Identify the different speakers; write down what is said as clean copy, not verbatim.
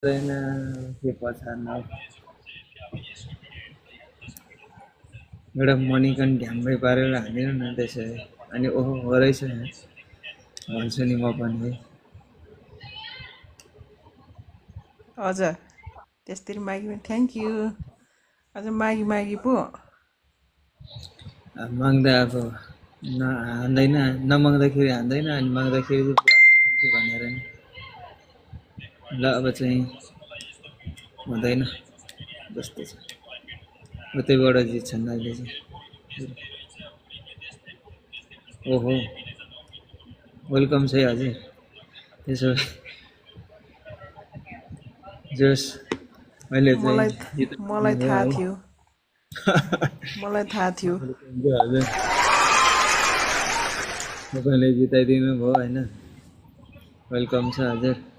Speaker 1: छैन के पछाड्न एउटा मनिकन ढ्याम्मै पारेर हालिदिनु न त्यसो भए अनि ओहो हो रहेछ भन्छु नि म पनि है
Speaker 2: हजुर त्यसरी मागी थ्याङ्क यू अझ मागी पो
Speaker 1: माग्दा अब हान्दैन नमाग्दाखेरि हान्दैन अनि माग्दाखेरि चाहिँ पुरा हान्छन् कि भनेर नि ल अब चाहिँ हुँदैन जस्तो छ उतैबाट जित्छन् अहिले चाहिँ ओहो वेलकम छ है हजुर त्यसो भए जोस् अहिले चाहिँ
Speaker 2: मलाई
Speaker 1: जिताउनु
Speaker 2: थाहा
Speaker 1: भयो
Speaker 2: थियो मलाई थाहा थियो
Speaker 1: है हजुर तपाईँले जिताइदिनु भयो होइन वेलकम छ हजुर